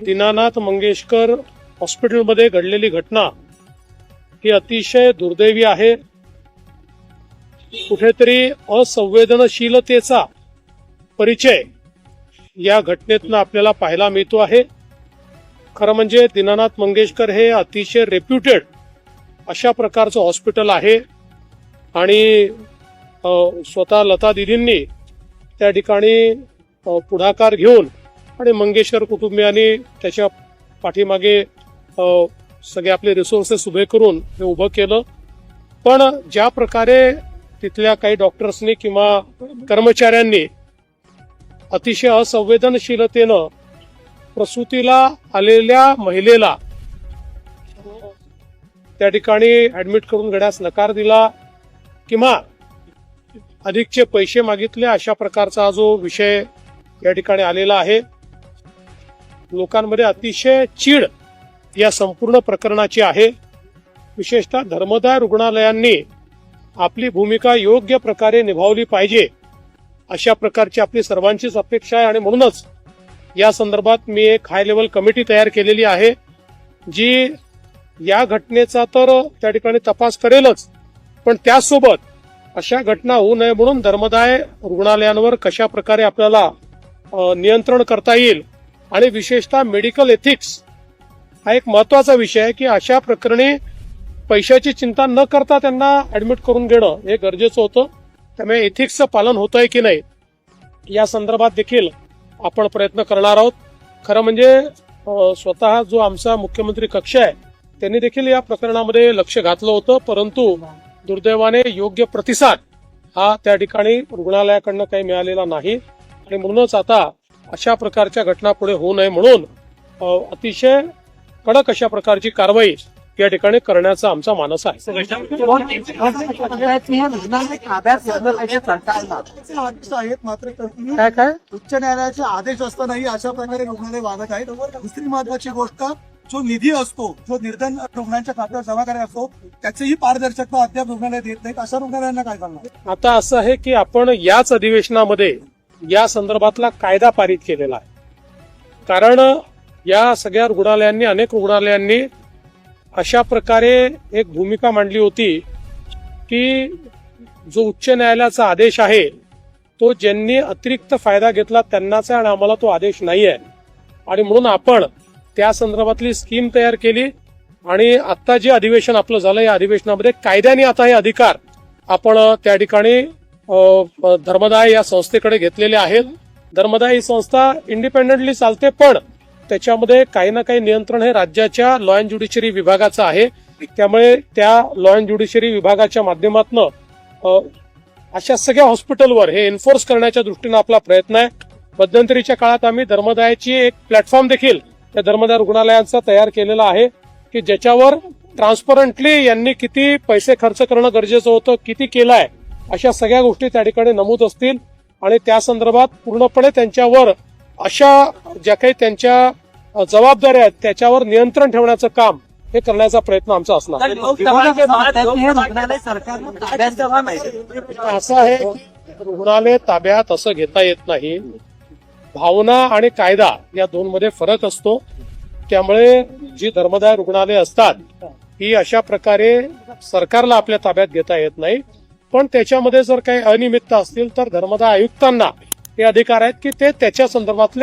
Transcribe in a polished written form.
दीनानाथ मंगेशकर हॉस्पिटलमध्ये घडलेली घटना ही अतिशय दुर्दैवी आहे. कुठेतरी असंवेदनशीलतेचा परिचय या घटनेतनं आपल्याला पाहायला मिळतो आहे. खरं म्हणजे दीनानाथ मंगेशकर हे अतिशय रेप्युटेड अशा प्रकारचं हॉस्पिटल आहे आणि स्वतः लता दिदींनी त्या ठिकाणी पुढाकार घेऊन आणि मंगेशकर कुटुंबियांनी त्याच्या पाठीमागे सगळे आपले रिसोर्सेस उभे करून हे उभं केलं. पण ज्या प्रकारे तिथल्या काही डॉक्टर्सनी किंवा कर्मचाऱ्यांनी अतिशय असंवेदनशीलतेनं प्रसूतीला आलेल्या महिलेला त्या ठिकाणी ऍडमिट करून घेण्यास नकार दिला किंवा अधिकचे पैसे मागितले, अशा प्रकारचा जो विषय या ठिकाणी आलेला आहे. लोकांमध्ये अतिशय चीड या संपूर्ण प्रकरणाची आहे. विशेषतः धर्मदाय रुग्णालयांनी आपली भूमिका योग्य प्रकारे निभावली पाहिजे अशा प्रकारची आपली सर्वांचीच अपेक्षा आहे आणि म्हणूनच या संदर्भात मी एक हाय लेवल कमिटी तयार केलेली आहे जी या घटनेचा तर त्या ठिकाणी तपास करेलच, पण त्याचसोबत अशा घटना होऊ नये म्हणून धर्मदाय रुग्णालयांवर कशा प्रकारे आपल्याला नियंत्रण करता येईल आणि विशेषतः मेडिकल एथिक्स हा एक महत्वाचा विषय आहे की अशा प्रकरणी पैशाची चिंता न करता त्यांना ऍडमिट करून घेणं हे गरजेचं होतं. त्यामुळे एथिक्सचं पालन होत आहे की नाही या संदर्भात देखील आपण प्रयत्न करणार आहोत. खरं म्हणजे स्वतः जो आमचा मुख्यमंत्री कक्ष आहे त्यांनी देखील या प्रकरणामध्ये लक्ष घातलं होतं, परंतु दुर्दैवाने योग्य प्रतिसाद हा त्या ठिकाणी रुग्णालयाकडनं काही मिळालेला नाही आणि म्हणूनच आता अशा प्रकारच्या घटना पुढे होऊ नये म्हणून अतिशय कडक अशा प्रकारची कारवाई या ठिकाणी करण्याचा आमचा मानस आहे. काय काय उच्च न्यायालयाचे आदेश असतानाही अशा प्रकारे रुग्णालय वागत आहेत. दुसरी महत्वाची गोष्ट, जो निधी असतो जो निर्धन रुग्णांच्या खात्यावर जमा करायचा असतो त्याचीही पारदर्शकता अद्याप रुग्णालय देत नाहीत. अशा रुग्णालयांना काय करणार? आता असं आहे की आपण याच अधिवेशनामध्ये या संदर्भातला कायदा पारित केलेला आहे. कारण या सगळ्या रुग्णालयांनी अनेक रुग्णालयांनी अशा प्रकारे एक भूमिका मांडली होती की जो उच्च न्यायालयाचा आदेश आहे तो ज्यांनी अतिरिक्त फायदा घेतला त्यांनाच आहे आणि आम्हाला तो आदेश नाही आहे आणि म्हणून आपण त्या संदर्भातली स्कीम तयार केली आणि आता जे अधिवेशन आपलं झालं या अधिवेशनामध्ये कायद्याने आता हे अधिकार आपण त्या ठिकाणी धर्मदाय या संस्थेकडे घेतलेले आहेत. धर्मदाय ही संस्था इंडिपेंडेंटली चालते, पण त्याच्यामध्ये काही ना काही नियंत्रण हे राज्याच्या लॉ अँड ज्युडिशरी विभागाचं आहे. त्यामुळे त्या लॉ अँड ज्युडिशरी विभागाच्या माध्यमातून अशा सगळ्या हॉस्पिटलवर हे एन्फोर्स करण्याच्या दृष्टीनं आपला प्रयत्न आहे. मध्यंतरीच्या काळात आम्ही धर्मदायाची एक प्लॅटफॉर्म देखील त्या धर्मदाय रुग्णालयांचा तयार केलेला आहे की ज्याच्यावर ट्रान्सपरंटली यांनी किती पैसे खर्च करणं गरजेचं होतं, किती केलं आहे, अशा सगळ्या गोष्टी त्या ठिकाणी नमूद असतील आणि त्या संदर्भात पूर्णपणे त्यांच्यावर अशा ज्या काही त्यांच्या जबाबदाऱ्या आहेत त्याच्यावर नियंत्रण ठेवण्याचं काम हे करण्याचा प्रयत्न आमचा असणार. असं आहे, रुग्णालय ताब्यात असं घेता येत नाही. भावना आणि कायदा या दोन मध्ये फरक असतो. त्यामुळे जी धर्मदाय रुग्णालय असतात ही अशा प्रकारे सरकारला आपल्या ताब्यात घेता येत नाही, पण त्याच्यामध्ये जर काही अनियमितता असतील तर धर्मदाय आयुक्तांना हे अधिकार आहेत की ते त्याच्या संदर्भातले